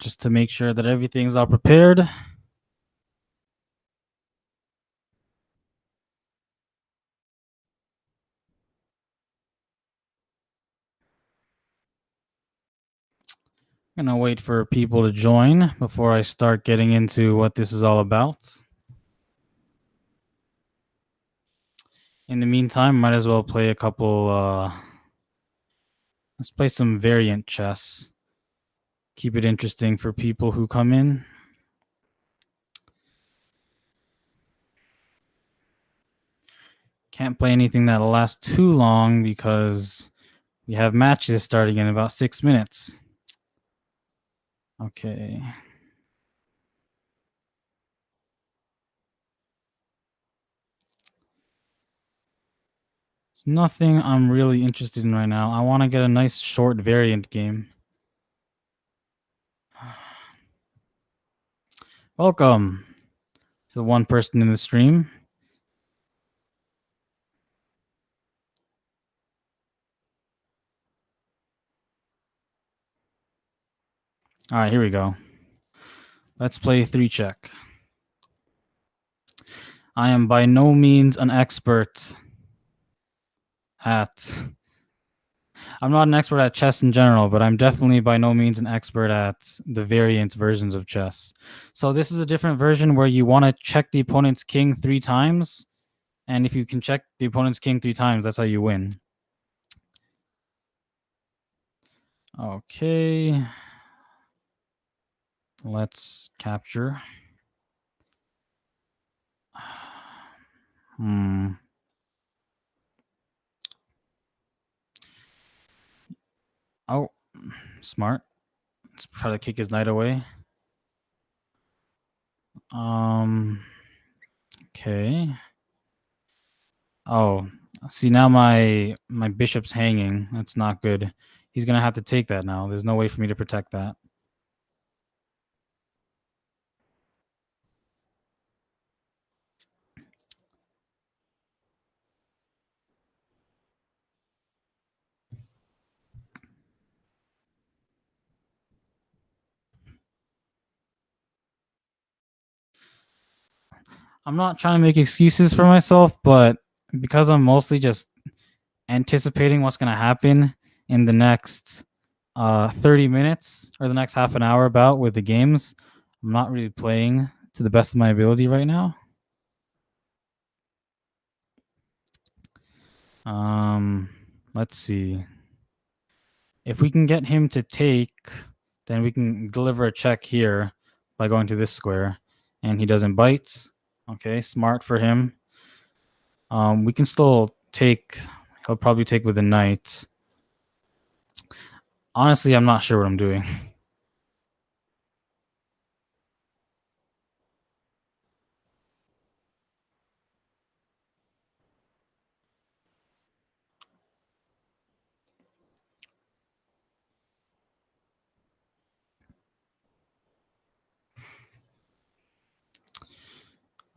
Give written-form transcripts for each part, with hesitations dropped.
just to make sure that everything's all prepared. Gonna wait for people to join before I start getting into what this is all about. In the meantime, might as well play a couple. Let's play some variant chess. Keep it interesting for people who come in. Can't play anything that'll last too long because we have matches starting in about 6 minutes. Okay. There's nothing I'm really interested in right now. I want to get a nice short variant game. Welcome to the one person in the stream. All right, here we go. Let's play 3-check. I am by no means an expert at... I'm not an expert at chess in general, but I'm definitely by no means an expert at the variant versions of chess. So this is a different version where you want to check the opponent's king 3 times. And if you can check the opponent's king 3 times, that's how you win. Okay. Let's capture. Oh, smart. Let's try to kick his knight away. Okay. Oh, see, now my bishop's hanging. That's not good. He's gonna have to take that now. There's no way for me to protect that. I'm not trying to make excuses for myself, but because I'm mostly just anticipating what's gonna happen in the next 30 minutes or the next half an hour about with the games, I'm not really playing to the best of my ability right now. Let's see. If we can get him to take, then we can deliver a check here by going to this square, and he doesn't bite. Okay, smart for him. We can still take. He'll probably take with a knight. Honestly, I'm not sure what I'm doing.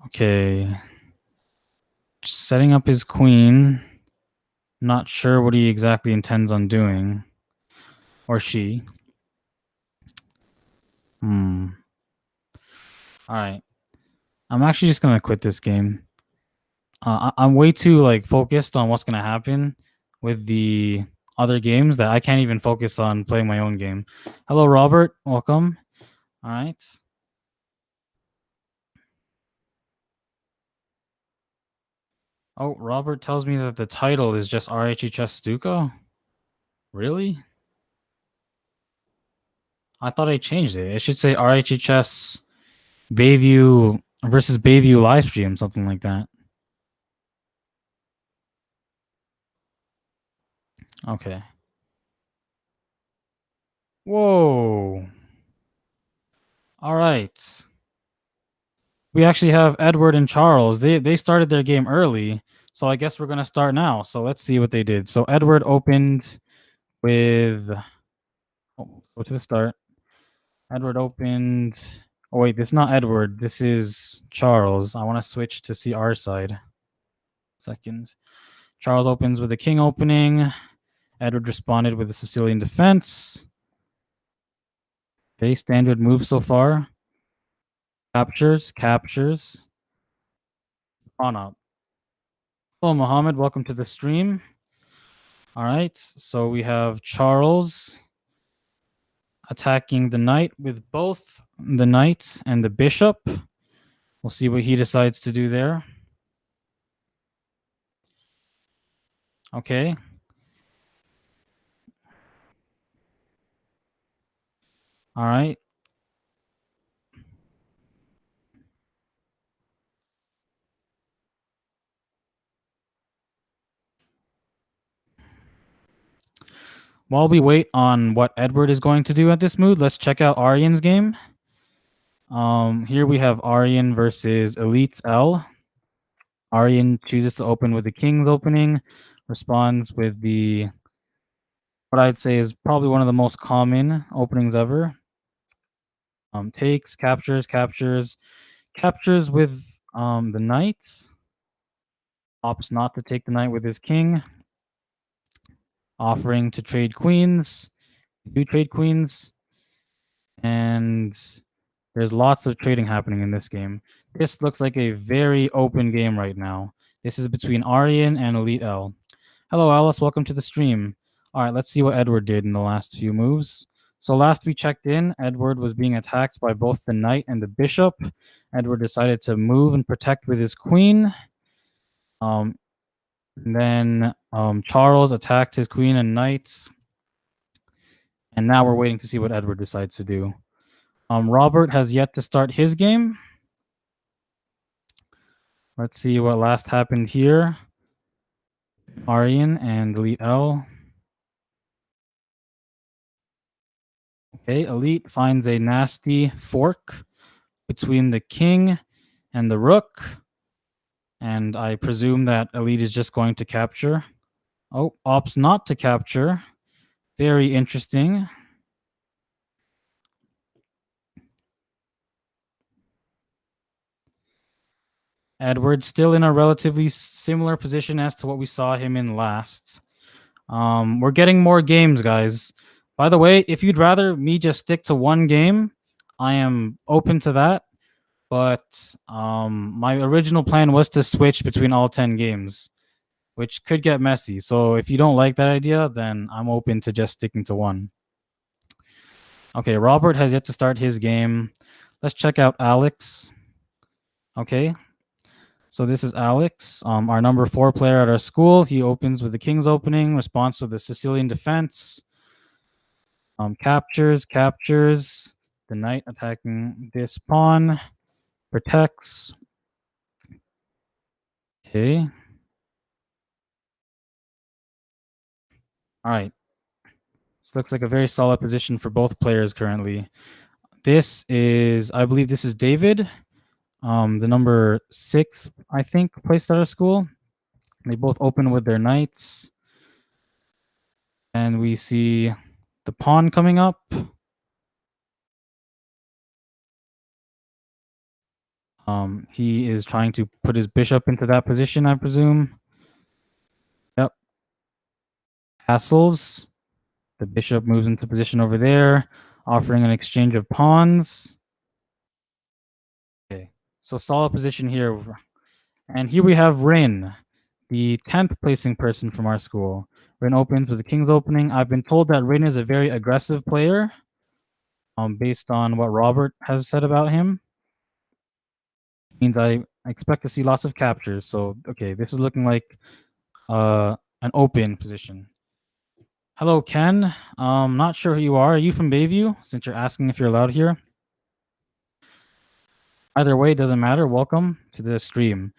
Okay. Setting up his queen. Not sure what he exactly intends on doing. Or she. All right. I'm actually just going to quit this game. I'm way too focused on what's going to happen with the other games that I can't even focus on playing my own game. Hello, Robert. Welcome. All right. Oh, Robert tells me that the title is just RHHS Stuco. Really? I thought I changed it. It should say RHHS Bayview versus Bayview Livestream, something like that. Okay. Whoa. All right. We actually have Edward and Charles. They started their game early, so I guess we're going to start now. So let's see what they did. So Edward opened with... Oh, go to the start. Edward opened... Oh, wait, this is not Edward. This is Charles. I want to switch to see our side. Second. Charles opens with a king opening. Edward responded with a Sicilian defense. Okay, standard move so far. Captures, captures. On up. Hello, Mohammed. Welcome to the stream. All right, so we have Charles attacking the knight with both the knight and the bishop. We'll see what he decides to do there. Okay. All right. While we wait on what Edward is going to do at this move, let's check out Aryan's game. Here we have Aryan versus Elite L. Aryan chooses to open with the king's opening, responds with the what I'd say is probably one of the most common openings ever. Takes, captures, captures, captures with the knight. Opts not to take the knight with his king. Offering to trade queens. Do trade queens. And there's lots of trading happening in this game. This looks like a very open game right now. This is between Aryan and Elite L. Hello, Alice. Welcome to the stream. All right, let's see what Edward did in the last few moves. So last we checked in, Edward was being attacked by both the knight and the bishop. Edward decided to move and protect with his queen. Then Charles attacked his queen and knight. And now we're waiting to see what Edward decides to do. Robert has yet to start his game. Let's see what last happened here. Aryan and Elite L. Okay, Elite finds a nasty fork between the king and the rook. And I presume that Elite is just going to capture. Oh, opts not to capture. Very interesting. Edward still in a relatively similar position as to what we saw him in last. We're getting more games, guys. By the way, if you'd rather me just stick to one game, I am open to that. But my original plan was to switch between all 10 games, which could get messy. So if you don't like that idea, then I'm open to just sticking to one. Okay, Robert has yet to start his game. Let's check out Alex. Okay, so this is Alex, our number 4 player at our school. He opens with the king's opening, responds with the Sicilian defense. Captures, captures. The knight attacking this pawn. Protects. Okay. All right. This looks like a very solid position for both players currently. This is, I believe this is David, the number 6, I think, placed at our school. They both open with their knights. And we see the pawn coming up. He is trying to put his bishop into that position, I presume. Yep. Castles. The bishop moves into position over there, offering an exchange of pawns. Okay, so solid position here. And here we have Rin, the 10th placing person from our school. Rin opens with the king's opening. I've been told that Rin is a very aggressive player, based on what Robert has said about him. Means I expect to see lots of captures. So, okay, this is looking like an open position. Hello, Ken. Not sure who you are. Are you from Bayview? Since you're asking if you're allowed here. Either way, it doesn't matter. Welcome to the stream.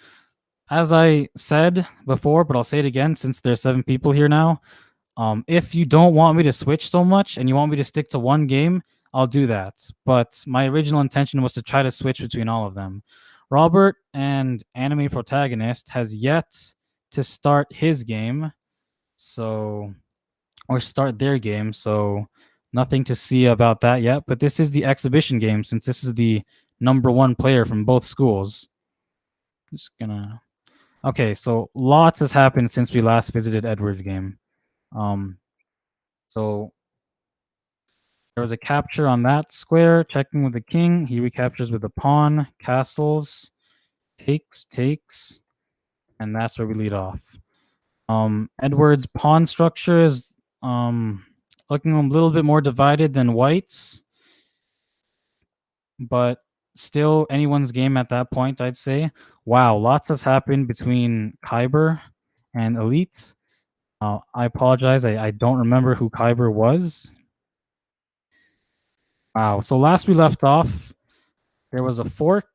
As I said before, but I'll say it again since there's 7 people here now. If you don't want me to switch so much and you want me to stick to one game, I'll do that. But my original intention was to try to switch between all of them. Robert and Anime Protagonist has yet to start his game. So, or start their game. So, nothing to see about that yet. But this is the exhibition game since this is the number 1 player from both schools. Just gonna. Okay, so lots has happened since we last visited Edward's game. So There was a capture on that square, checking with the king. He recaptures with the pawn, castles, takes, and that's where we lead off. Edward's pawn structure is looking a little bit more divided than White's, but still anyone's game at that point, I'd say. Wow, lots has happened between Kyber and Elite. I apologize, I don't remember who Kyber was. Wow, so last we left off, there was a fork.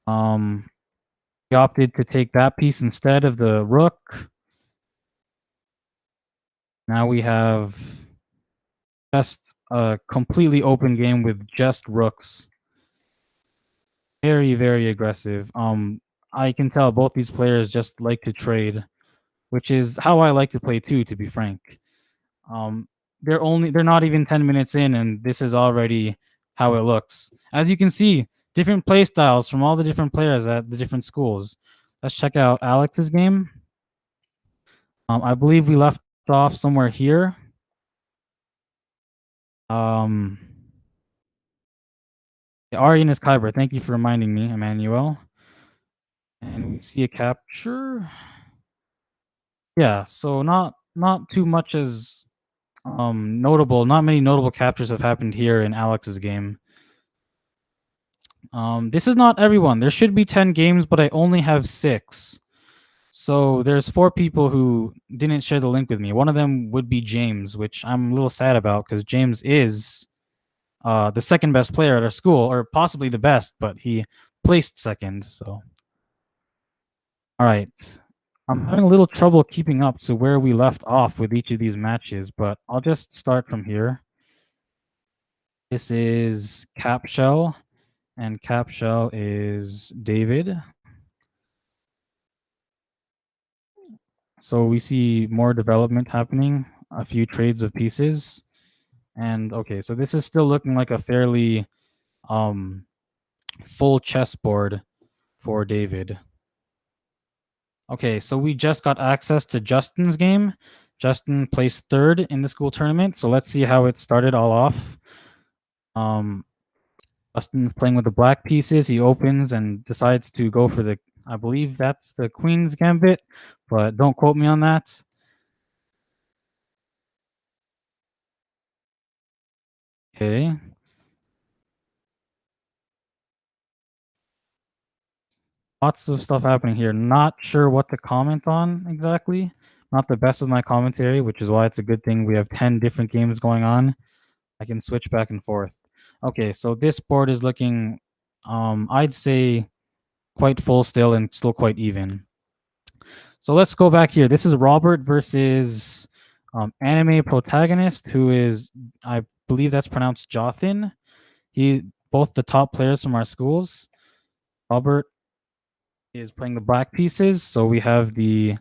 We opted to take that piece instead of the rook. Now we have just a completely open game with just rooks. Very, very aggressive. I can tell both these players just like to trade, which is how I like to play too, to be frank. Um, they're not even 10 minutes in, and this is already how it looks. As you can see, different play styles from all the different players at the different schools. Let's check out Alex's game. I believe we left off somewhere here. Aryan is Kyber. Thank you for reminding me, Emmanuel. And we see a capture. Yeah, so not too much as notable. Not many notable captures have happened here in Alex's game. This is not everyone. There should be 10 games, but I only have 6. So there's 4 people who didn't share the link with me. One of them would be James, which I'm a little sad about because James is the second best player at our school, or possibly the best, but he placed second. So, all right. I'm having a little trouble keeping up to where we left off with each of these matches, but I'll just start from here. This is Capshell, and Capshell is David. So we see more development happening, a few trades of pieces. And okay, so this is still looking like a fairly full chessboard for David. Okay, so we just got access to Justin's game. Justin placed 3rd in the school tournament, so let's see how it started all off. Justin's playing with the black pieces. He opens and decides to go for the, I believe that's the Queen's Gambit, but don't quote me on that. Okay. Lots of stuff happening here. Not sure what to comment on exactly. Not the best of my commentary, which is why it's a good thing we have 10 different games going on. I can switch back and forth. Okay, so this board is looking, I'd say, quite full still and still quite even. So let's go back here. This is Robert versus anime protagonist, who is, I believe that's pronounced Jothin. He both the top players from our schools. Robert is playing the black pieces, so we have the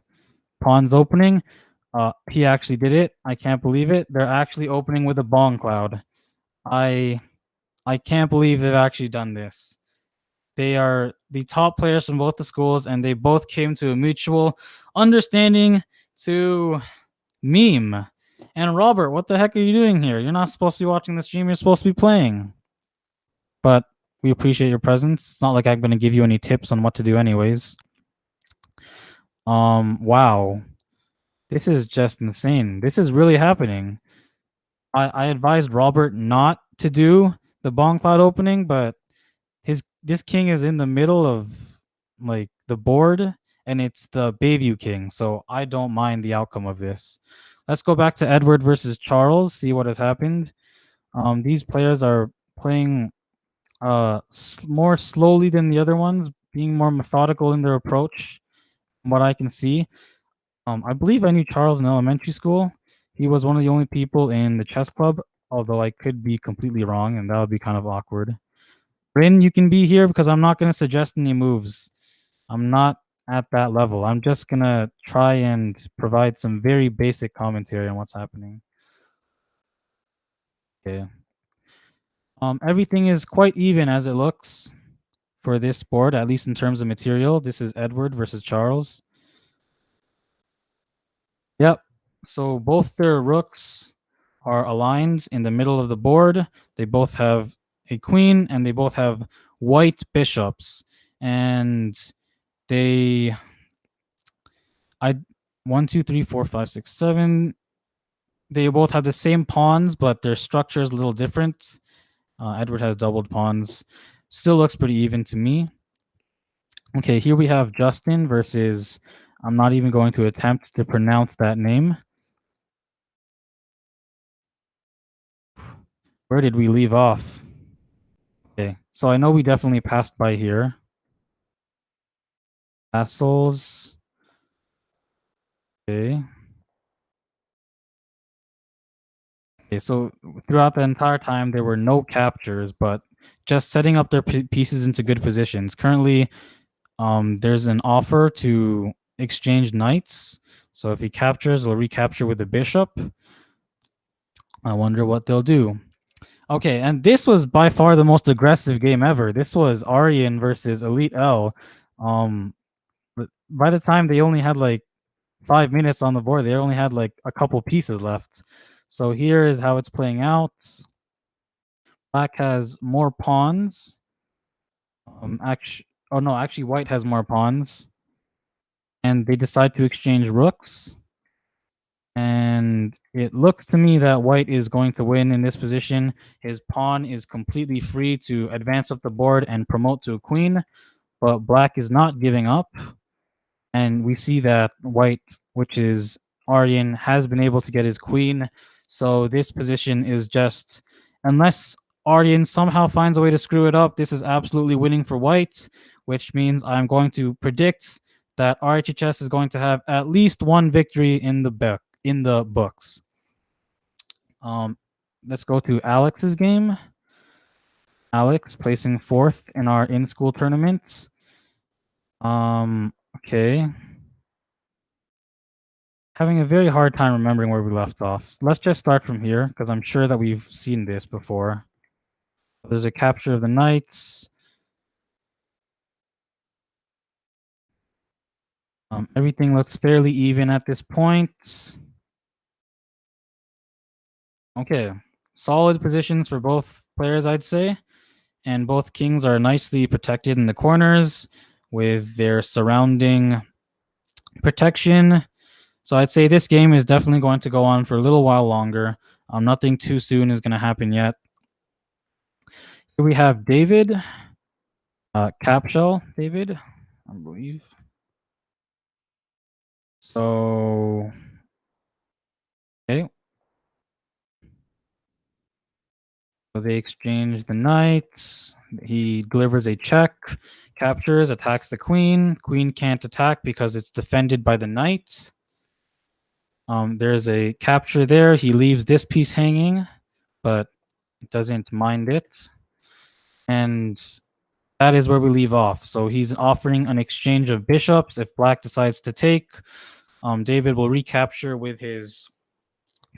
pawns opening. He actually did it. I can't believe it. They're actually opening with a bong cloud. I can't believe they've actually done this. They are the top players from both the schools, and they both came to a mutual understanding to meme. And Robert, what the heck are you doing here? You're not supposed to be watching the stream. You're supposed to be playing. But we appreciate your presence. It's not like I'm going to give you any tips on what to do anyways. Wow. This is just insane. This is really happening. I advised Robert not to do the bong cloud opening, but this king is in the middle of like the board, and it's the Bayview king, so I don't mind the outcome of this. Let's go back to Edward versus Charles, see what has happened. These players are playing more slowly than the other ones, being more methodical in their approach, from what I can see. I believe I knew Charles in elementary school. He was one of the only people in the chess club, although I could be completely wrong, and that would be kind of awkward. Rin, you can be here because I'm not going to suggest any moves. I'm not at that level. I'm just going to try and provide some very basic commentary on what's happening. Okay. Everything is quite even as it looks for this board, at least in terms of material. This is Edward versus Charles. Yep. So both their rooks are aligned in the middle of the board. They both have a queen and they both have white bishops. And they I 1, 2, 3, 4, 5, 6, 7. They both have the same pawns, but their structure is a little different. Edward has doubled pawns. Still looks pretty even to me. Okay, here we have Justin versus, I'm not even going to attempt to pronounce that name. Where did we leave off? Okay, so I know we definitely passed by here. Castles. Okay. Okay, so throughout the entire time, there were no captures, but just setting up their pieces into good positions. Currently, there's an offer to exchange knights. So if he captures, he'll recapture with the bishop. I wonder what they'll do. Okay, and this was by far the most aggressive game ever. This was Aryan versus Elite L. But by the time they only had like 5 minutes on the board, they only had like a couple pieces left. So here is how it's playing out. Black has more pawns. Actually, white has more pawns, and they decide to exchange rooks. And it looks to me that white is going to win in this position. His pawn is completely free to advance up the board and promote to a queen, but black is not giving up. And we see that white, which is Aryan, has been able to get his queen. So this position is just, unless Aryan somehow finds a way to screw it up, this is absolutely winning for white, which means I'm going to predict that RHHS is going to have at least one victory in the books. Let's go to Alex's game. Alex placing 4th in our in-school tournament. Okay. Having a very hard time remembering where we left off. Let's just start from here, because I'm sure that we've seen this before. There's a capture of the knights. Everything looks fairly even at this point. Okay, solid positions for both players, I'd say. And both kings are nicely protected in the corners with their surrounding protection. So I'd say this game is definitely going to go on for a little while longer. Nothing too soon is going to happen yet. Here we have David. Capshell, David, I believe. So, okay. So they exchange the knights. He delivers a check, captures, attacks the queen. Queen can't attack because it's defended by the knight. There's a capture there. He leaves this piece hanging, but doesn't mind it. And that is where we leave off. So he's offering an exchange of bishops. If black decides to take, David will recapture with his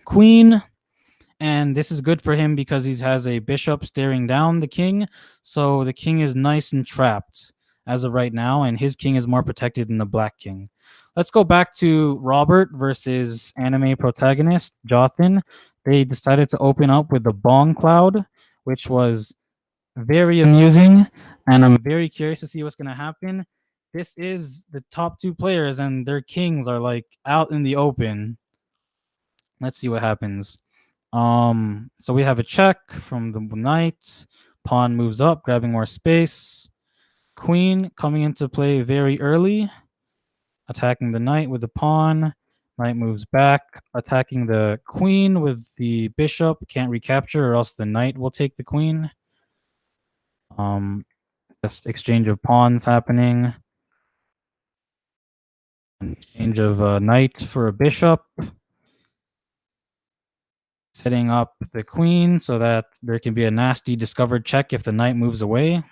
queen. And this is good for him because he has a bishop staring down the king. So the king is nice and trapped as of right now, and his king is more protected than the black king. Let's go back to Robert versus anime protagonist Jothan. They decided to open up with the Bong Cloud, which was very amusing, and I'm very curious to see what's going to happen. This is the top 2 players, and their kings are like out in the open. Let's see what happens. So we have a check from the knight. Pawn moves up, grabbing more space. Queen coming into play very early, attacking the knight with the pawn. Knight moves back, attacking the queen with the bishop. Can't recapture, or else the knight will take the queen. Just exchange of pawns happening. An exchange of a knight for a bishop. Setting up the queen so that there can be a nasty discovered check if the knight moves away.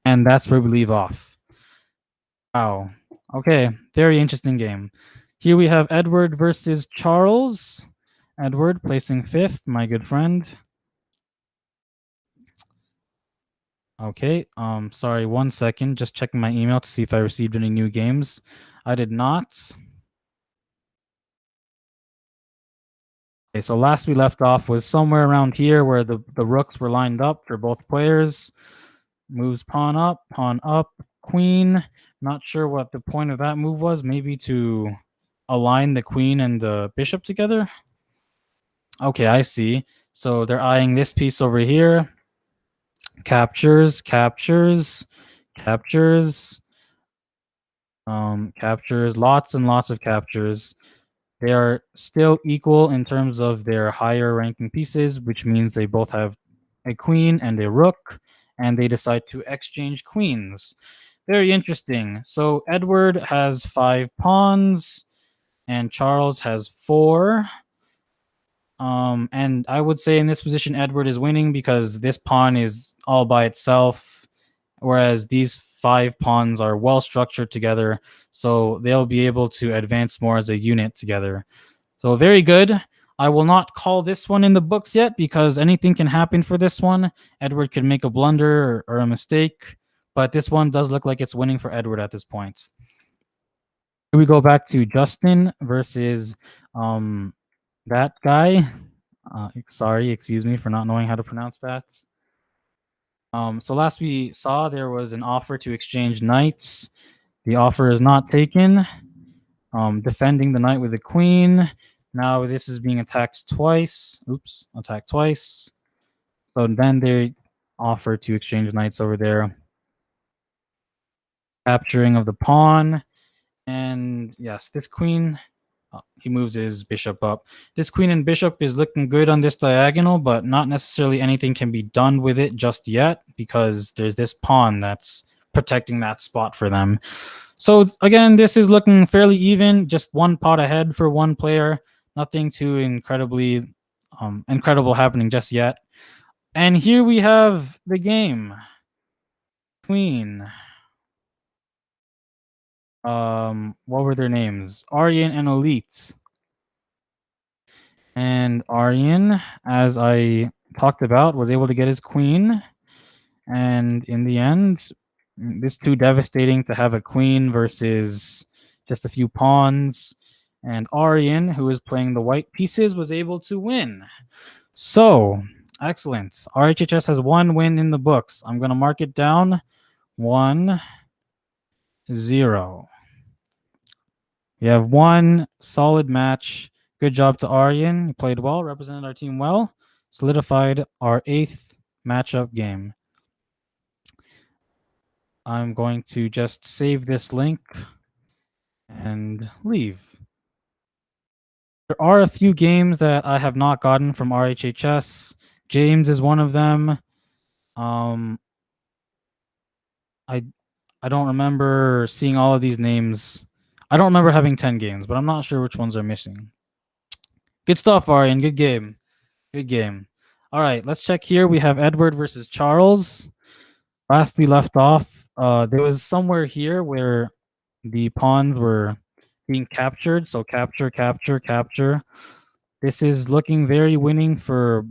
And that's where we leave off. Wow. Okay, very interesting game. Here we have Edward versus Charles. Edward placing 5th, my good friend. Okay, sorry, 1 second. Just checking my email to see if I received any new games. I did not. Okay, so last we left off was somewhere around here where the rooks were lined up for both players. Moves pawn up, queen. Not sure what the point of that move was. Maybe to align the queen and the bishop together. Okay, I see. So they're eyeing this piece over here. Captures, captures, captures, captures, lots and lots of captures. They are still equal in terms of their higher ranking pieces, which means they both have a queen and a rook, and they decide to exchange queens. Very interesting. So Edward has 5 pawns, and Charles has 4. And I would say in this position, Edward is winning because this pawn is all by itself, whereas these 5 pawns are well structured together, so they'll be able to advance more as a unit together. So very good. I will not call this one in the books yet because anything can happen for this one. Edward could make a blunder or a mistake, but this one does look like it's winning for Edward at this point. Here we go back to Justin versus that guy. Sorry, excuse me for not knowing how to pronounce that. So last we saw there was an offer to exchange knights. The offer is not taken. Defending the knight with the queen. Now this is being attacked twice. Oops, attacked twice. So then they offer to exchange knights over there. Capturing of the pawn. And yes, this queen, he moves his bishop up. This queen and bishop is looking good on this diagonal, but not necessarily anything can be done with it just yet because there's this pawn that's protecting that spot for them. So again, this is looking fairly even, just one pot ahead for one player. Nothing too incredibly incredible happening just yet. And here we have the game. Queen. What were their names? Aryan and Elite. And Aryan, as I talked about, was able to get his queen. And in the end, it's too devastating to have a queen versus just a few pawns. And Aryan, who was playing the white pieces, was able to win. So, excellent. RHHS has 1 win in the books. I'm going to mark it down 1-0. We have 1 solid match. Good job to Aryan. He played well, represented our team well, solidified our 8th matchup game. I'm going to just save this link and leave. There are a few games that I have not gotten from RHHS. James is one of them. I don't remember seeing all of these names. I don't remember having 10 games, but I'm not sure which ones are missing. Good stuff, Aryan. Good game. Good game. All right, let's check here. We have Edward versus Charles. Last we left off, there was somewhere here where the pawns were being captured. So capture, capture, capture. This is looking very winning for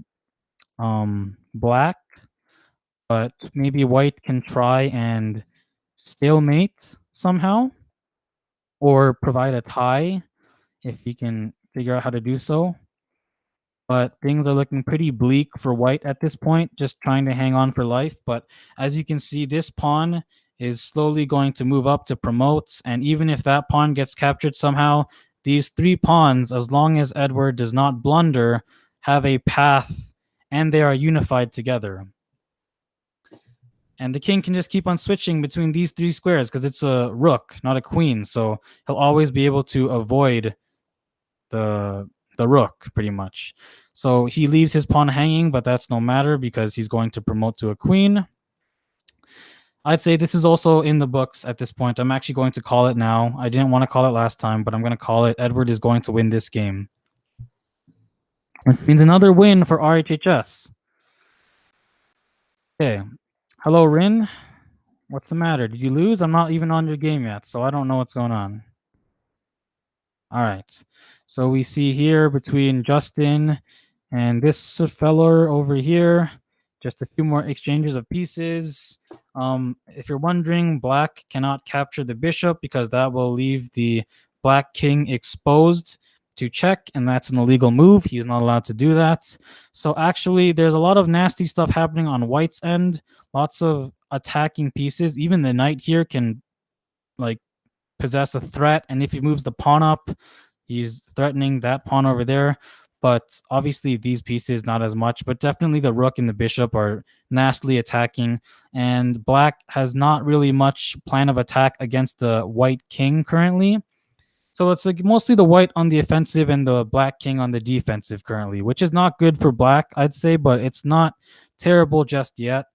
black, but maybe white can try and stalemate somehow or provide a tie if he can figure out how to do so. But things are looking pretty bleak for white at this point, just trying to hang on for life. But as you can see, this pawn is slowly going to move up to promote. And even if that pawn gets captured somehow, these 3 pawns, as long as Edward does not blunder, have a path and they are unified together. And the king can just keep on switching between these 3 squares because it's a rook, not a queen. So he'll always be able to avoid the rook pretty much. So he leaves his pawn hanging, but that's no matter because he's going to promote to a queen. I'd say this is also in the books at this point. I'm actually going to call it now. I didn't want to call it last time, but I'm going to call it. Edward is going to win this game. Which means another win for RHHS. Okay. Hello, Rin. What's the matter? Did you lose? I'm not even on your game yet, so I don't know what's going on. All right. So we see here between Justin and this feller over here, just a few more exchanges of pieces. If you're wondering, black cannot capture the bishop because that will leave the black king exposed to check, and that's an illegal move. He's not allowed to do that. So actually, there's a lot of nasty stuff happening on white's end. Lots of attacking pieces. Even the knight here can like possess a threat, and if he moves the pawn up, he's threatening that pawn over there. But obviously, these pieces not as much. But definitely, the rook and the bishop are nastily attacking, and black has not really much plan of attack against the white king currently. So it's like mostly the white on the offensive and the black king on the defensive currently, which is not good for black, I'd say, but it's not terrible just yet.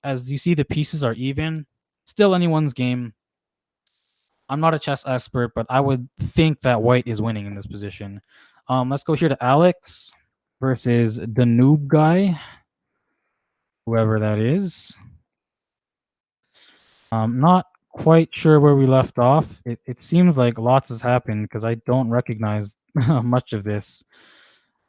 As you see, the pieces are even. Still anyone's game. I'm not a chess expert, but I would think that white is winning in this position. Let's go here to Alex versus the noob guy, whoever that is. Not quite sure where we left off. It seems like lots has happened because I don't recognize much of this.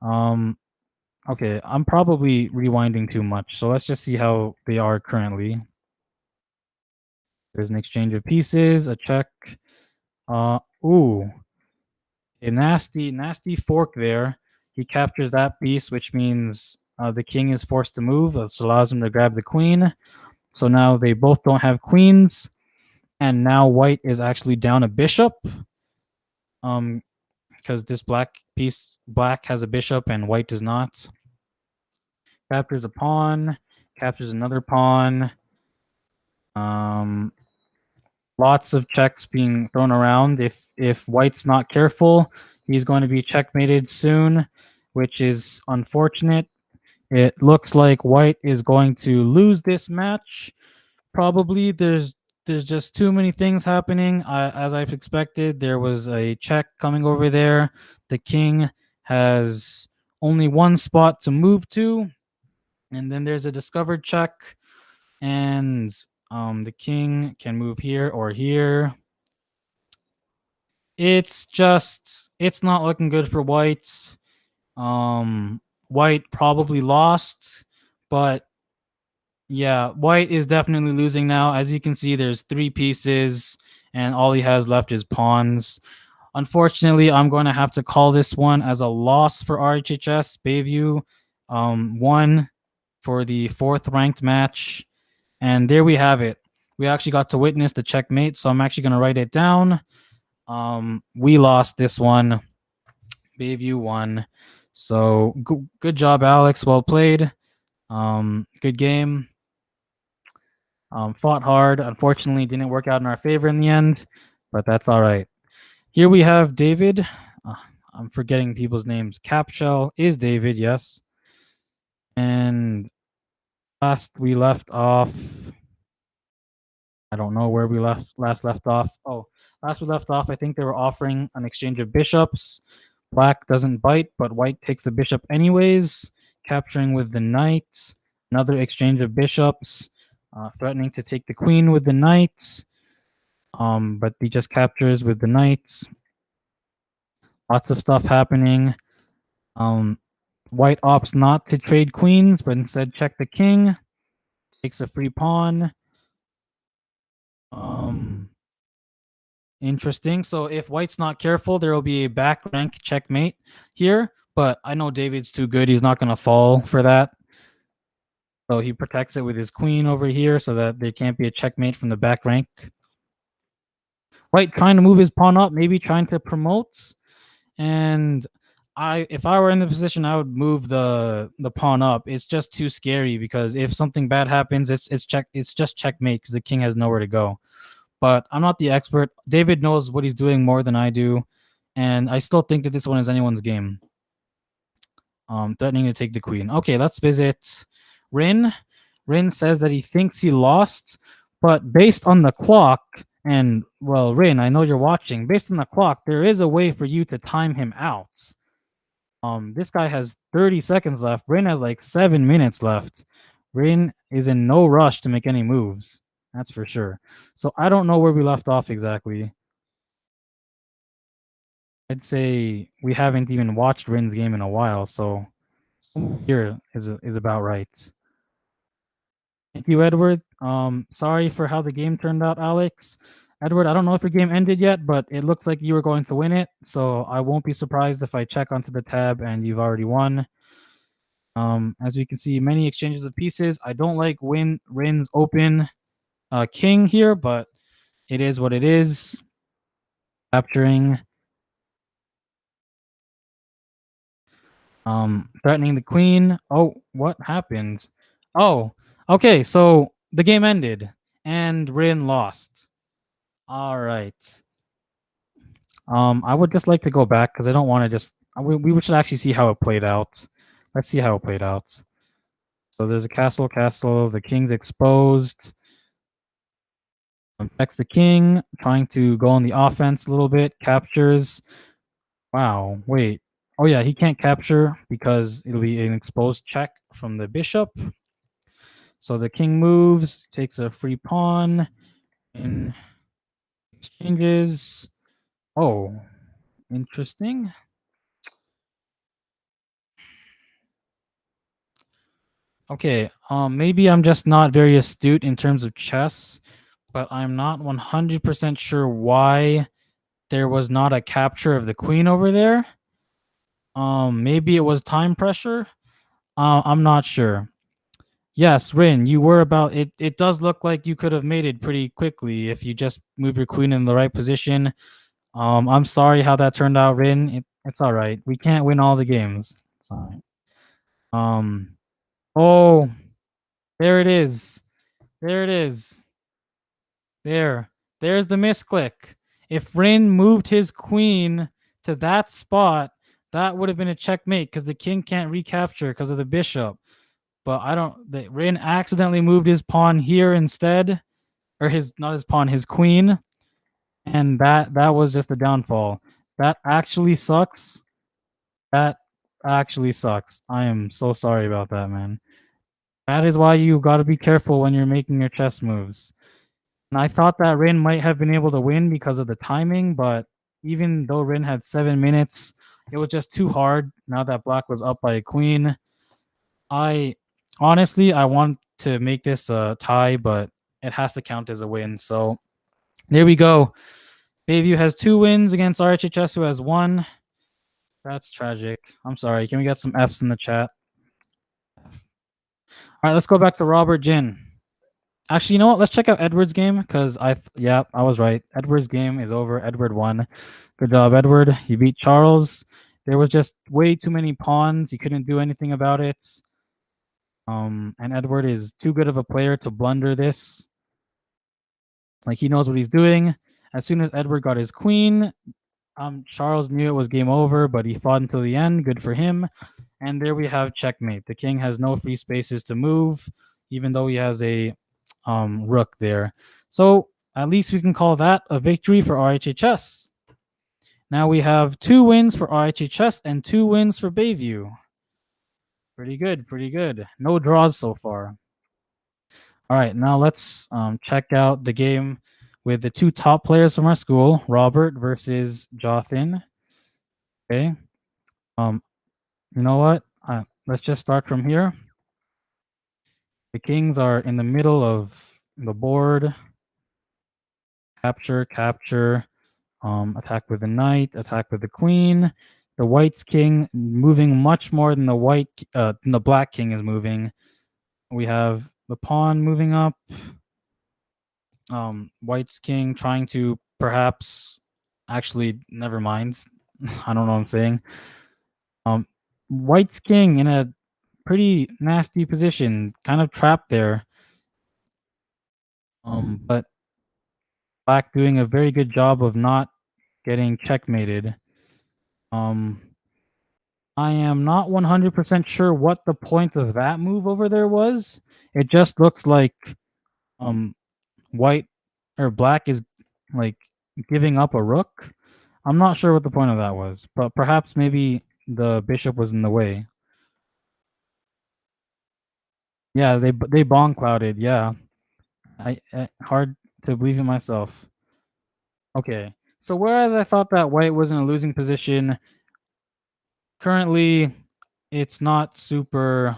Okay, I'm probably rewinding too much, so let's just see how they are currently. There's an exchange of pieces, a check. Ooh, a nasty fork there. He captures that piece, which means the king is forced to move. This allows him to grab the queen. So now they both don't have queens, and now white is actually down a bishop. Because this black has a bishop and white does not. Captures a pawn, captures another pawn. Lots of checks being thrown around. If white's not careful, he's going to be checkmated soon, which is unfortunate. It looks like white is going to lose this match. Probably there's just too many things happening. As I've expected, there was a check coming over there. The king has only one spot to move to, and then there's a discovered check, and the king can move here or here. It's not looking good for white. White probably lost, but yeah, white is definitely losing now. As you can see, there's 3 pieces, and all he has left is pawns. Unfortunately, I'm going to have to call this one as a loss for RHHS. Bayview won for the 4th ranked match. And there we have it. We actually got to witness the checkmate, so I'm actually going to write it down. We lost this one. Bayview won. So good job, Alex. Well played. Good game. Fought hard. Unfortunately, didn't work out in our favor in the end, but that's all right. Here we have David. I'm forgetting people's names. Capshell is David, yes. And last we left off. I don't know where we last left off. Oh, last we left off, I think they were offering an exchange of bishops. Black doesn't bite, but white takes the bishop anyways, capturing with the knight. Another exchange of bishops, threatening to take the queen with the knight. But he just captures with the knight. Lots of stuff happening. White opts not to trade queens, but instead check the king. Takes a free pawn. Interesting. So if white's not careful, there will be a back rank checkmate here. But I know David's too good. He's not going to fall for that. So he protects it with his queen over here so that there can't be a checkmate from the back rank. White trying to move his pawn up, maybe trying to promote. And if I were in the position, I would move the pawn up. It's just too scary because if something bad happens, it's just checkmate because the king has nowhere to go. But I'm not the expert. David knows what he's doing more than I do, and I still think that this one is anyone's game. Threatening to take the queen. Okay, let's visit Rin. Rin says that he thinks he lost, but based on the clock, and well, Rin, I know you're watching. Based on the clock, there is a way for you to time him out. This guy has 30 seconds left. Rin has like 7 minutes left. Rin is in no rush to make any moves. That's for sure. So I don't know where we left off exactly. I'd say we haven't even watched Rin's game in a while, so here is about right. Thank you, Edward. Sorry for how the game turned out, Alex. Edward, I don't know if your game ended yet, but it looks like you were going to win it. So I won't be surprised if I check onto the tab and you've already won. As we can see, many exchanges of pieces. I don't like Rin's open king here, but it is what it is. Capturing. Threatening the queen. Oh, what happened? Oh, okay. So the game ended and Rin lost. All right. I would just like to go back because I don't want to just. We should actually see how it played out. Let's see how it played out. So there's a castle. The king's exposed. Checks the king, trying to go on the offense a little bit. Captures. Wow. Wait. Oh yeah, he can't capture because it'll be an exposed check from the bishop. So the king moves, takes a free pawn, and exchanges. Oh, interesting. Okay, maybe I'm just not very astute in terms of chess, but I'm not 100% sure why there was not a capture of the queen over there. Maybe it was time pressure. I'm not sure. Yes, Rin, you were about it. It does look like you could have made it pretty quickly if you just move your queen in the right position. I'm sorry how that turned out, Rin. It's all right. We can't win all the games. Sorry. Um. Oh, there it is. There it is. There. There's the misclick. If Rin moved his queen to that spot, that would have been a checkmate because the king can't recapture because of the bishop. But I don't. Rin accidentally moved his pawn here instead, or his not his pawn, his queen, and that was just the downfall. That actually sucks. That actually sucks. I am so sorry about that, man. That is why you got to be careful when you're making your chess moves. And I thought that Rin might have been able to win because of the timing, but even though Rin had 7 minutes, it was just too hard now that Black was up by a queen. I honestly, I want to make this a tie, but it has to count as a win. So there we go. Bayview has 2 wins against RHHS, who has 1. That's tragic. I'm sorry. Can we get some Fs in the chat? All right, let's go back to Robert Jin. Actually, you know what? Let's check out Edward's game because yeah, I was right. Edward's game is over. Edward won. Good job, Edward. You beat Charles. There was just way too many pawns. He couldn't do anything about it. And Edward is too good of a player to blunder this. Like he knows what he's doing. As soon as Edward got his queen, Charles knew it was game over, but he fought until the end. Good for him. And there we have checkmate. The king has no free spaces to move, even though he has a rook there. So at least we can call that a victory for RHHS. Now we have 2 wins for RHHS and 2 wins for Bayview. Pretty good, pretty good. No draws so far. All right, now let's check out the game with the 2 top players from our school, Robert versus Jothan. Okay. You know what? Let's just start from here. The kings are in the middle of the board. Capture, capture. Attack with the knight, attack with the queen. The white's king moving much more than than the black king is moving. We have the pawn moving up. White's king trying to perhaps actually never mind. I don't know what I'm saying. White's king in a pretty nasty position, kind of trapped there. But Black doing a very good job of not getting checkmated. I am not 100% sure what the point of that move over there was. It just looks like white or black is like giving up a rook. I'm not sure what the point of that was, but perhaps maybe the bishop was in the way. Yeah, they bong clouded. Yeah, I hard to believe it myself. Okay, so whereas I thought that white was in a losing position, currently it's not super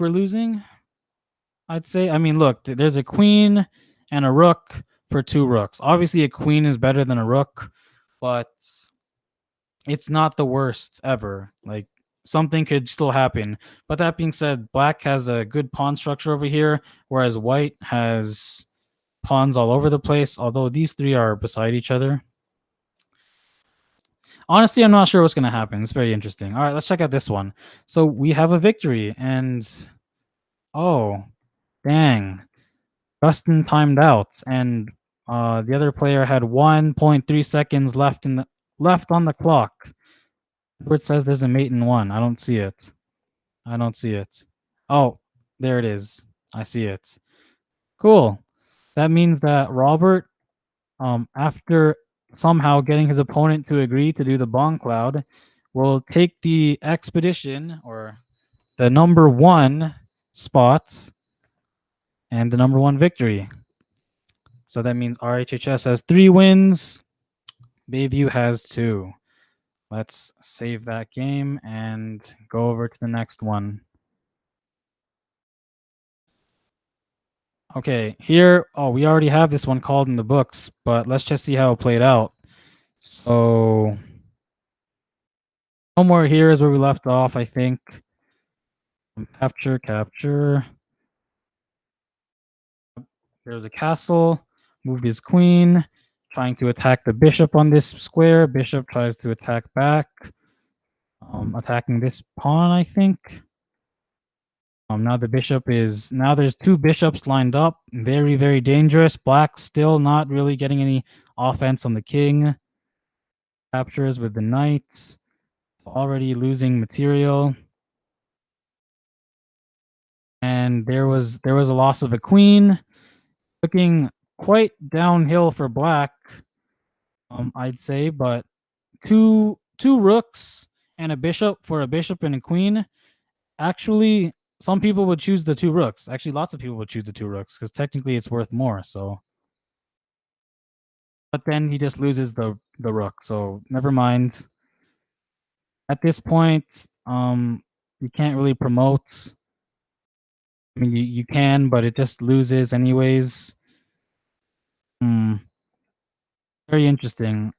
losing, I'd say. I mean, look, there's a queen and a rook for 2 rooks. Obviously, a queen is better than a rook, but it's not the worst ever. Like, something could still happen. But that being said, black has a good pawn structure over here, whereas white has pawns all over the place, although these 3 are beside each other. Honestly, I'm not sure what's going to happen. It's very interesting. All right, let's check out this one. So we have a victory, and oh, dang. Justin timed out, and the other player had 1.3 seconds left on the clock. Where it says there's a mate in 1. I don't see it. I don't see it. Oh, there it is. I see it. Cool. That means that Robert, after somehow getting his opponent to agree to do the bomb cloud, will take the expedition or the number 1 spots and the number 1 victory. So that means RHHS has 3 wins. Bayview has 2. Let's save that game and go over to the next one. Okay, here, we already have this one called in the books, but let's just see how it played out. So, somewhere here is where we left off, I think. Capture. There's a castle, moved his queen, trying to attack the bishop on this square. Bishop tries to attack back, attacking this pawn, I think. Now there's 2 bishops lined up. Very, very dangerous. Black still not really getting any offense on the king. Captures with the knights. Already losing material. And there was a loss of a queen. Looking quite downhill for black, I'd say, but two rooks and a bishop for a bishop and a queen. Actually, some people would choose the 2 rooks. Actually, lots of people would choose the 2 rooks because technically it's worth more. So, but then he just loses the rook. So never mind. At this point, you can't really promote. I mean, you can, but it just loses anyways. Very interesting.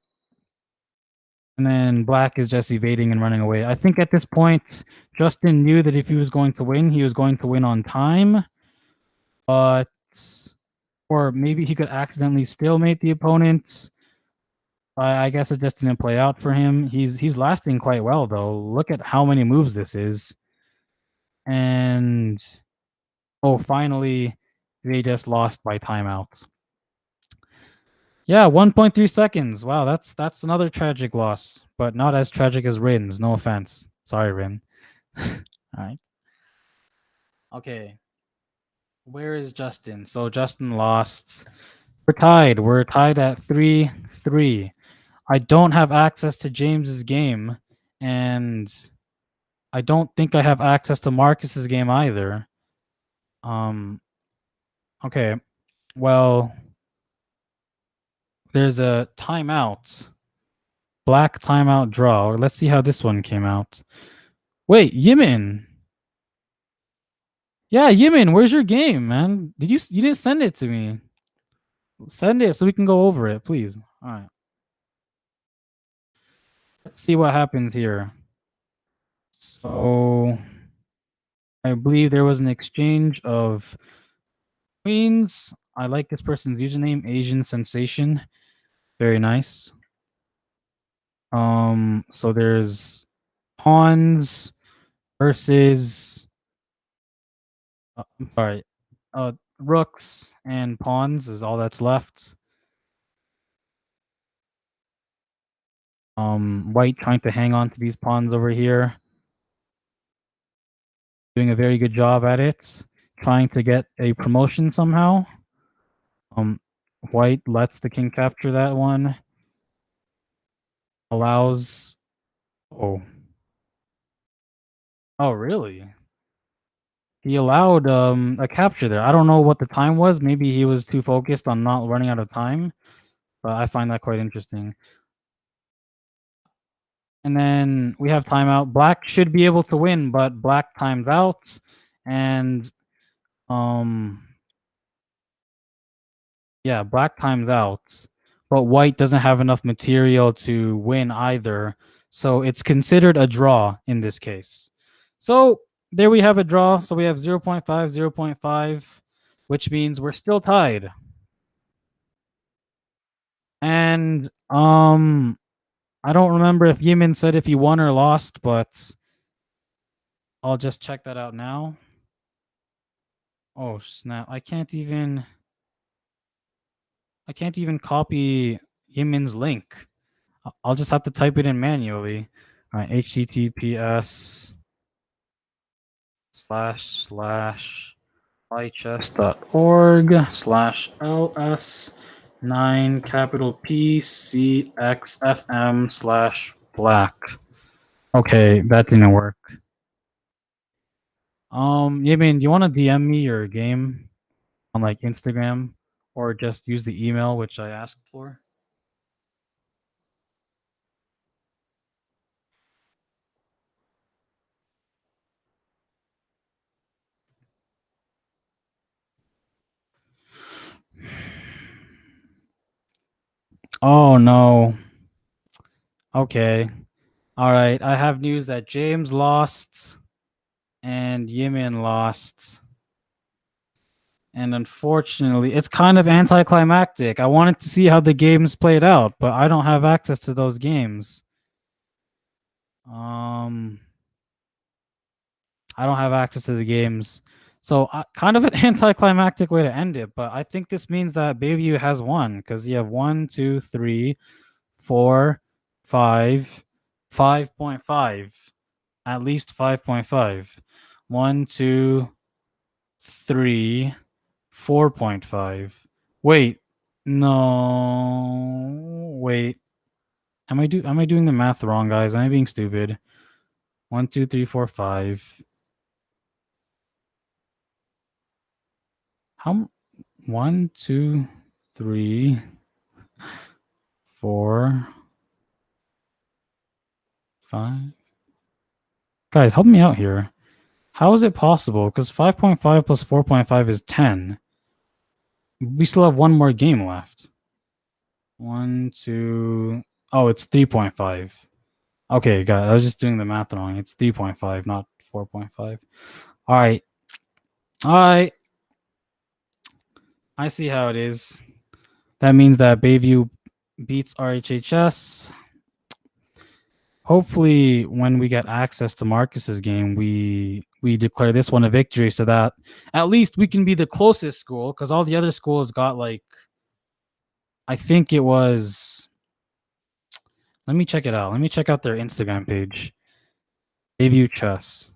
And then black is just evading and running away. I think at this point, Justin knew that if he was going to win, he was going to win on time. But, or maybe he could accidentally stalemate the opponent. I guess it just didn't play out for him. He's lasting quite well, though. Look at how many moves this is. And, finally, they just lost by timeouts. Yeah, 1.3 seconds. Wow, that's another tragic loss, but not as tragic as Rin's. No offense. Sorry, Rin. All right. Okay. Where is Justin? So Justin lost. We're tied. We're tied at 3-3. I don't have access to James's game, and I don't think I have access to Marcus's game either. Okay. Well, there's a timeout. Black timeout draw. Let's see how this one came out. Wait, Yimin. Yeah, Yimin, where's your game, man? You didn't send it to me. Send it so we can go over it, please. All right. Let's see what happens here. So I believe there was an exchange of queens. I like this person's username, Asian Sensation. Very nice. So there's pawns versus I'm sorry. Rooks and pawns is all that's left. White trying to hang on to these pawns over here. Doing a very good job at it. Trying to get a promotion somehow. White lets the king capture that one. Allows. Oh, really? He allowed a capture there. I don't know what the time was. Maybe he was too focused on not running out of time. But I find that quite interesting. And then we have timeout. Black should be able to win, but black times out. And Yeah, black times out, but white doesn't have enough material to win either. So it's considered a draw in this case. So there we have a draw. So we have 0.5, 0.5, which means we're still tied. And I don't remember if Yimin said if he won or lost, but I'll just check that out now. Oh snap. I can't even copy Yimin's link. I'll just have to type it in manually. All right, https // RHHS.org/ls 9 PCXFM/black. Okay, that didn't work. Yimin, do you want to DM me your game on like Instagram or just use the email which I asked for? Oh no. Okay. All right. I have news that James lost and Yimin lost. And unfortunately, it's kind of anticlimactic. I wanted to see how the games played out, but I don't have access to those games. Um, I don't have access to the games. So kind of an anticlimactic way to end it, but I think this means that Bayview has won because you have 1, 2, 3, 4, 5, 5.5, at least 5.5. 1, 2, 3, 4.5. Wait, no, wait. Am I doing the math wrong, guys? Am I being stupid? 1, 2, 3, 4, 5. How 1, 2, 3, 4, 5. Guys, help me out here. How is it possible? Because 5.5 plus 4.5 is 10. We still have one more game left. 1, 2. Oh, it's 3.5. Okay, guys, I was just doing the math wrong. It's 3.5, not 4.5. All right. All right. I see how it is. That means that Bayview beats RHHS. Hopefully, when we get access to Marcus's game, we declare this one a victory so that at least we can be the closest school because all the other schools got like I think it was. Let me check it out. Let me check out their Instagram page. Bayview Chess.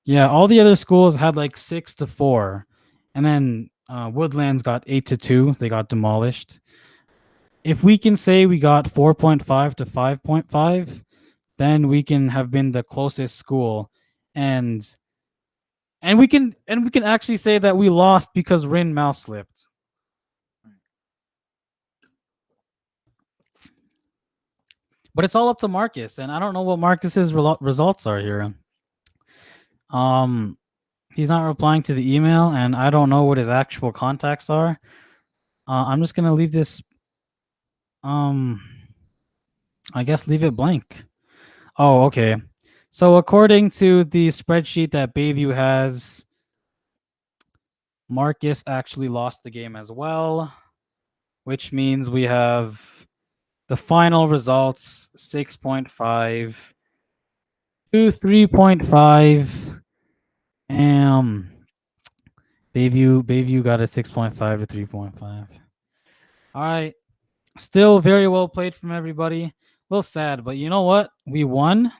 Yeah, all the other schools had like 6-4, and then Woodlands got 8-2. They got demolished. If we can say we got 4.5 to 5.5, then we can have been the closest school, and we can actually say that we lost because Rin mouse slipped. But it's all up to Marcus, and I don't know what Marcus's results are here. Um, he's not replying to the email, and I don't know what his actual contacts are. I'm just gonna leave this. Um, I guess leave it blank. Oh, okay. So according to the spreadsheet that Bayview has, Marcus actually lost the game as well, which means we have the final results 6.5 to 3.5. Bayview got a 6.5 to 3.5. All right. Still very well played from everybody. A little sad, but you know what? We won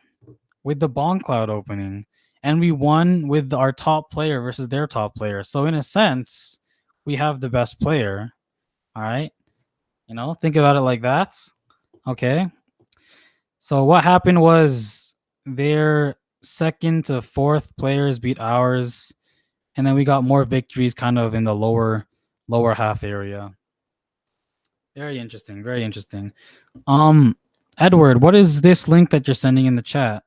with the Bong Cloud opening, and we won with our top player versus their top player. So in a sense, we have the best player. All right. Think about it like that. Okay. So what happened was their second to fourth players beat ours, and then we got more victories kind of in the lower half area. Very interesting. Very interesting. Edward, what is this link that you're sending in the chat?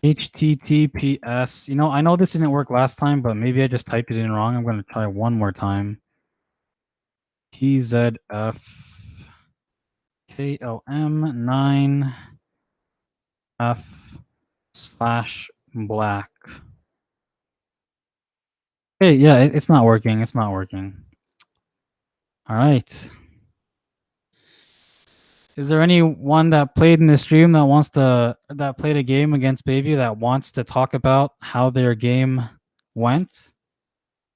HTTPS. You know, I know this didn't work last time, but maybe I just typed it in wrong. I'm going to try one more time. TZFKLM9F/black. Hey, yeah, it's not working. It's not working. All right. Is there anyone that played in the stream that played a game against Bayview that wants to talk about how their game went?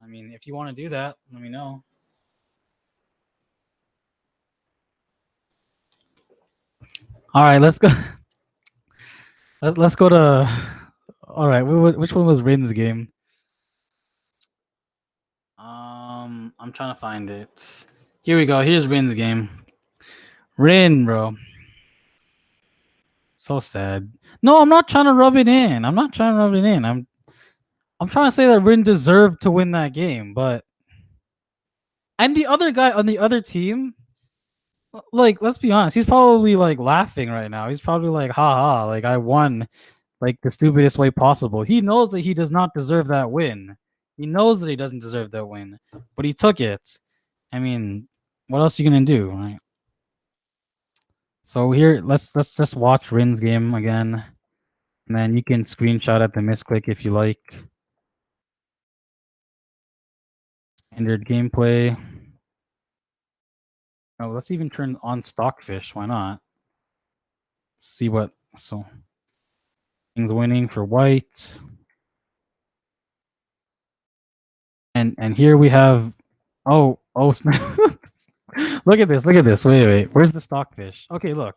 I mean, if you want to do that, let me know. All right, let's go. Let's go to. All right, which one was Rin's game? I'm trying to find it. Here we go. Here's Rin's game. Rin, bro. So sad. No, I'm not trying to rub it in. I'm not trying to rub it in. I'm trying to say that Rin deserved to win that game, but and the other guy on the other team, like, let's be honest, he's probably like laughing right now. He's probably like, ha ha, like I won like the stupidest way possible. He knows that he does not deserve that win. He knows that he doesn't deserve that win, but he took it. I mean, what else are you gonna do, right? So here, let's just watch Rin's game again, and then you can screenshot at the misclick if you like. Standard gameplay. Oh, let's even turn on Stockfish. Why not? Let's see what. So, King's winning for white, and here we have. Oh, look at this. Look at this. Wait. Where's the Stockfish? Okay, look.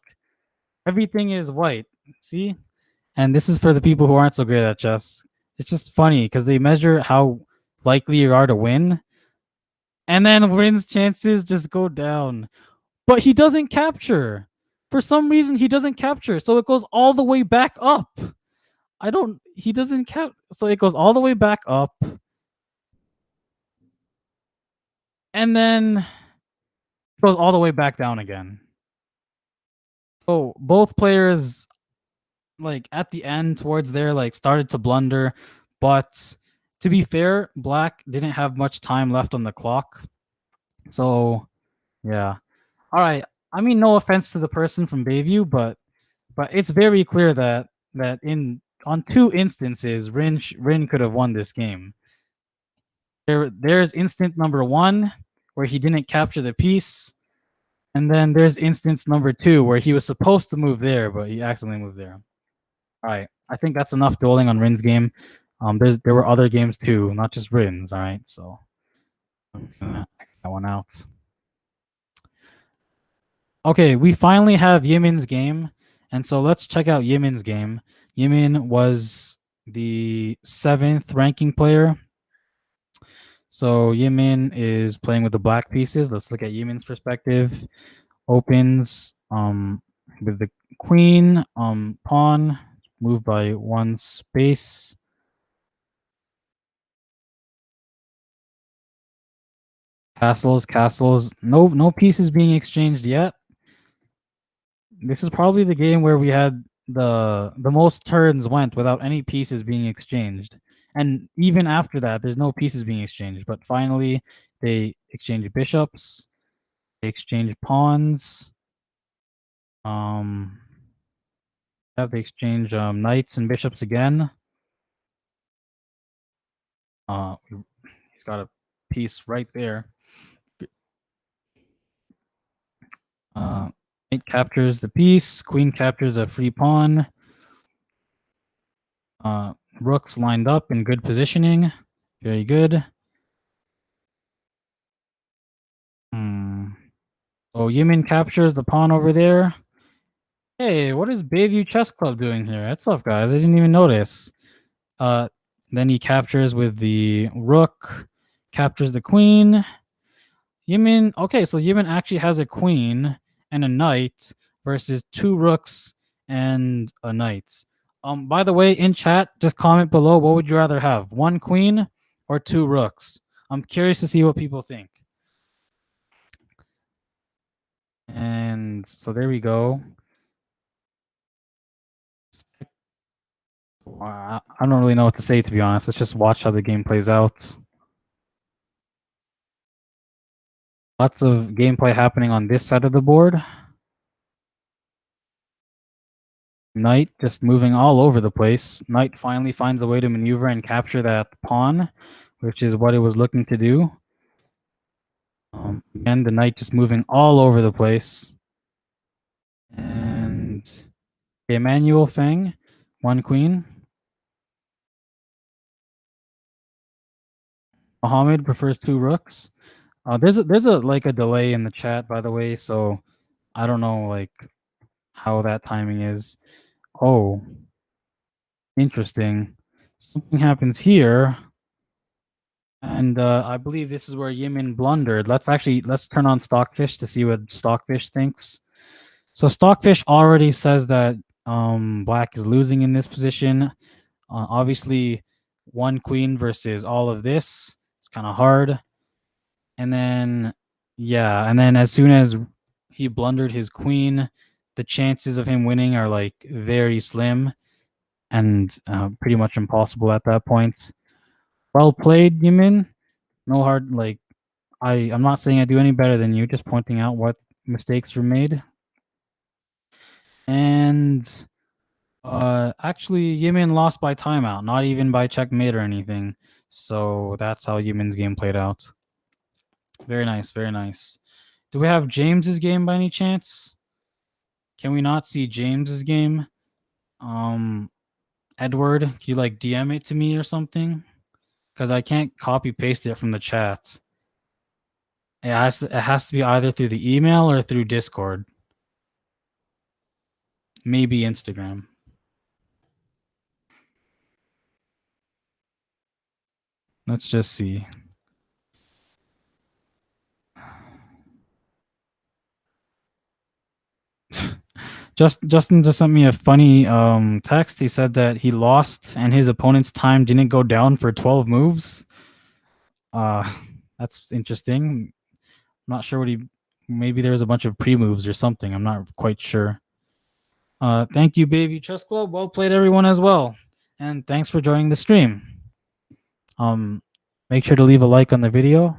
Everything is white. See? And this is for the people who aren't so great at chess. It's just funny because they measure how likely you are to win, and then Win's chances just go down. But he doesn't capture. For some reason, he doesn't capture, so it goes all the way back up. I don't. He doesn't cap. So it goes all the way back up, and then goes all the way back down again. So both players, like at the end towards there, like started to blunder, but to be fair, Black didn't have much time left on the clock. So yeah. All right. I mean, no offense to the person from Bayview, but it's very clear that in on two instances, Rin could have won this game. There's instant number one where he didn't capture the piece, and then there's instance number two where he was supposed to move there, but he accidentally moved there. All right, I think that's enough dueling on Rin's game. There were other games too, not just Rin's. All right, so I'm gonna X that one out. Okay, we finally have Yimin's game, and so let's check out Yimin's game. Yimin was the 7th ranking player. So Yimin is playing with the black pieces. Let's look at Yimin's perspective. Opens with the queen, pawn, moved by one space. Castles. No pieces being exchanged yet. This is probably the game where we had the most turns went without any pieces being exchanged. And even after that, there's no pieces being exchanged. But finally, they exchange bishops. They exchange pawns. Have they exchange knights and bishops again. He's got a piece right there. Knight captures the piece. Queen captures a free pawn. Rooks lined up in good positioning. Very good. So Yimin captures the pawn over there. Hey, what is Bayview Chess Club doing here? What's up, guys? I didn't even notice. Then he captures with the rook, captures the queen. Yimin, okay, so Yimin actually has a queen and a knight versus 2 rooks and a knight. By the way, in chat, just comment below, what would you rather have, 1 queen or 2 rooks? I'm curious to see what people think. And so there we go. I don't really know what to say, to be honest. Let's just watch how the game plays out. Lots of gameplay happening on this side of the board. Knight just moving all over the place. Knight finally finds a way to maneuver and capture that pawn, which is what it was looking to do. Again, the knight just moving all over the place. And Emmanuel Feng, one queen. Mohammed prefers two rooks. There's a like a delay in the chat, by the way, so I don't know like how that timing is. Oh, interesting. Something happens here, and I believe this is where Yimin blundered. Let's turn on Stockfish to see what Stockfish thinks. So Stockfish already says that Black is losing in this position. Obviously, one queen versus all of this. It's kind of hard. And then, yeah, and then as soon as he blundered his queen, the chances of him winning are like very slim and pretty much impossible at that point. Well played, Yimin. No hard like I'm not saying I do any better than you, just pointing out what mistakes were made. And actually Yimin lost by timeout, not even by checkmate or anything. So that's how Yimin's game played out. Very nice, very nice. Do we have James's game by any chance? Can we not see James's game? Edward, can you like DM it to me or something? Because I can't copy paste it from the chat. It has to be either through the email or through Discord. Maybe Instagram. Let's just see. Justin just sent me a funny text. He said that he lost and his opponent's time didn't go down for 12 moves. That's interesting. I'm not sure what he. Maybe there was a bunch of pre moves or something. I'm not quite sure. Thank you, Bayview Chess Club. Well played, everyone, as well. And thanks for joining the stream. Make sure to leave a like on the video.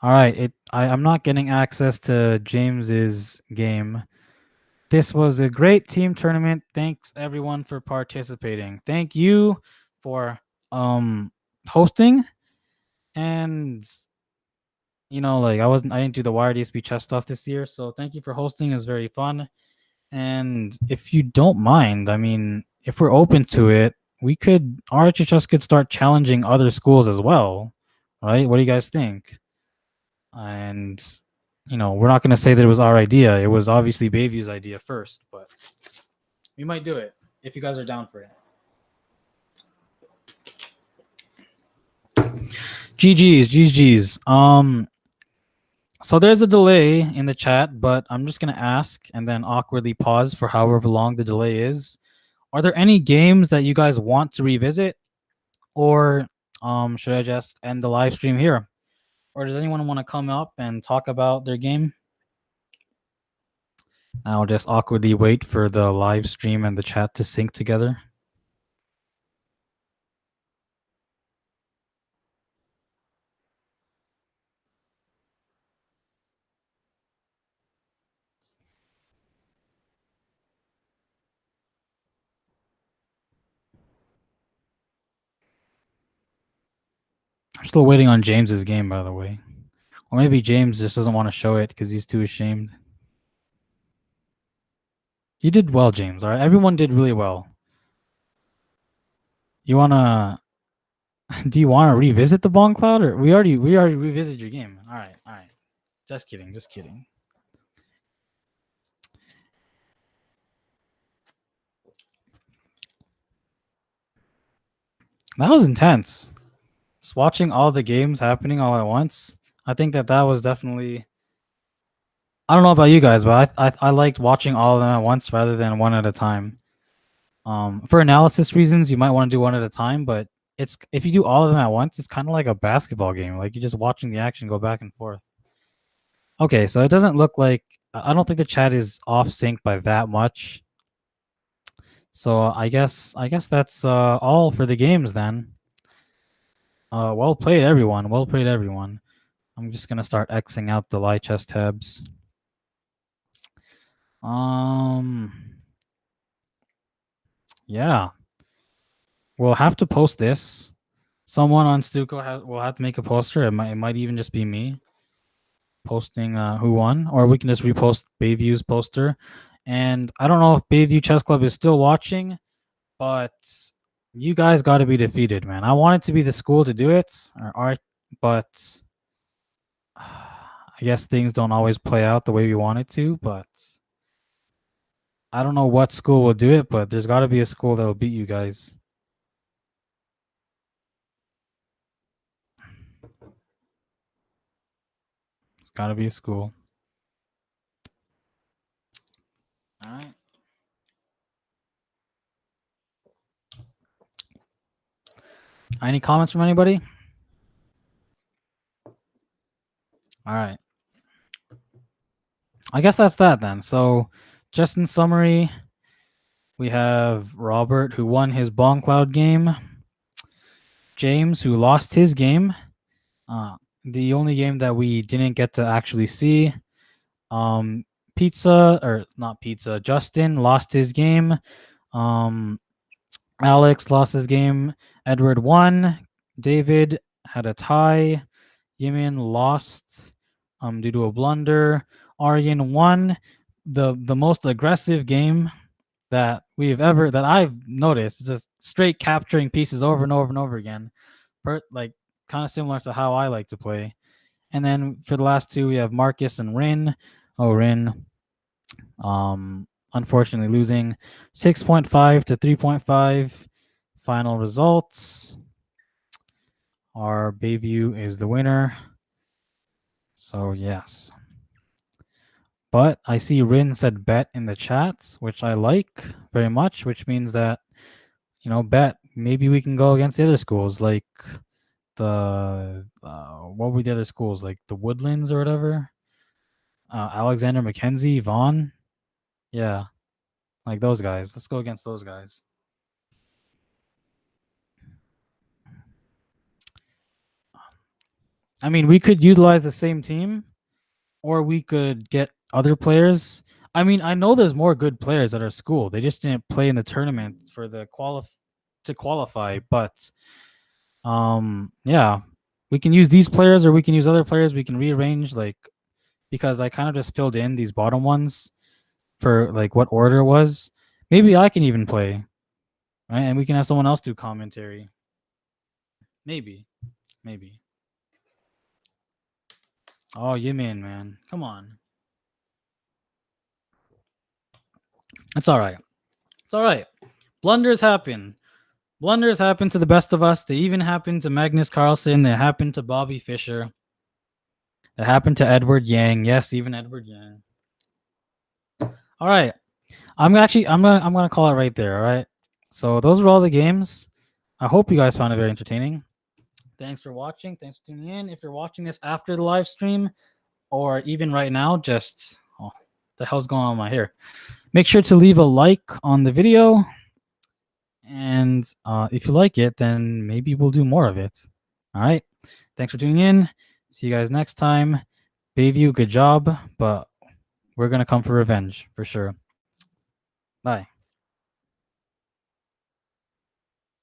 All right, I'm not getting access to James's game. This was a great team tournament. Thanks everyone for participating. Thank you for hosting. And like I didn't do the Wired ESP chess stuff this year, so thank you for hosting. It was very fun. And if you don't mind, I mean, if we're open to it, RHHS could start challenging other schools as well, right? What do you guys think? And we're not going to say that it was our idea. It was obviously Bayview's idea first, but we might do it if you guys are down for it. GG's. So there's a delay in the chat, but I'm just going to ask and then awkwardly pause for however long the delay is. Are there any games that you guys want to revisit, or should I just end the live stream here? Or does anyone want to come up and talk about their game? I'll just awkwardly wait for the live stream and the chat to sync together. I'm still waiting on James's game, by the way. Or maybe James just doesn't want to show it because he's too ashamed. You did well, James. All right, everyone did really well. You wanna? Do you want to revisit the Bong Cloud, or we already revisited your game? All right. Just kidding. That was intense. Just watching all the games happening all at once. I think that was definitely. I don't know about you guys, but I liked watching all of them at once rather than one at a time. For analysis reasons, you might want to do one at a time, but if you do all of them at once, it's kind of like a basketball game. Like you're just watching the action go back and forth. Okay, so it doesn't look like I don't think the chat is off sync by that much. So I guess that's all for the games then. Well played, everyone. Well played, everyone. I'm just gonna start Xing out the light chess tabs. Yeah, we'll have to post this. Someone on Stuco will have to make a poster. It might even just be me posting who won, or we can just repost Bayview's poster. And I don't know if Bayview Chess Club is still watching, but you guys got to be defeated, man. I wanted to be the school to do it, or art, but I guess things don't always play out the way we want it to. But I don't know what school will do it, but there's got to be a school that will beat you guys. It's got to be a school. All right. Any comments from anybody? All right. I guess that's that then. So, just in summary, we have Robert, who won his Bomb Cloud game, James, who lost his game. The only game that we didn't get to actually see. Pizza, or not Pizza, Justin lost his game. Alex lost his game. Edward won. David had a tie. Yimin lost due to a blunder. Aryan won. The most aggressive game that I've noticed, just straight capturing pieces over and over and over again. Like kind of similar to how I like to play. And then for the last two, we have Marcus and Rin. Rin, unfortunately losing 6.5 to 3.5. Final results. Our Bayview is the winner. So yes. But I see Rin said bet in the chat, which I like very much, which means that, bet, maybe we can go against the other schools, like the, what were the other schools, like the Woodlands or whatever? Alexander McKenzie, Vaughn. Yeah, like those guys. Let's go against those guys. I mean, we could utilize the same team, or we could get other players. I mean, I know there's more good players at our school. They just didn't play in the tournament for the to qualify. But yeah, we can use these players, or we can use other players. We can rearrange, like, because I kind of just filled in these bottom ones for like what order it was. Maybe I can even play, right? And we can have someone else do commentary. Maybe. Oh, Yimin, man, come on. It's all right. It's all right. Blunders happen. Blunders happen to the best of us. They even happen to Magnus Carlsen. They happen to Bobby Fischer. They happen to Edward Yang. Yes, even Edward Yang. All right. I'm gonna call it right there. All right. So those were all the games. I hope you guys found it very entertaining. Thanks for watching. Thanks for tuning in. If you're watching this after the live stream, or even right now, just the hell's going on with my hair? Make sure to leave a like on the video. And if you like it, then maybe we'll do more of it. All right. Thanks for tuning in. See you guys next time. Bayview, good job. But we're going to come for revenge for sure. Bye.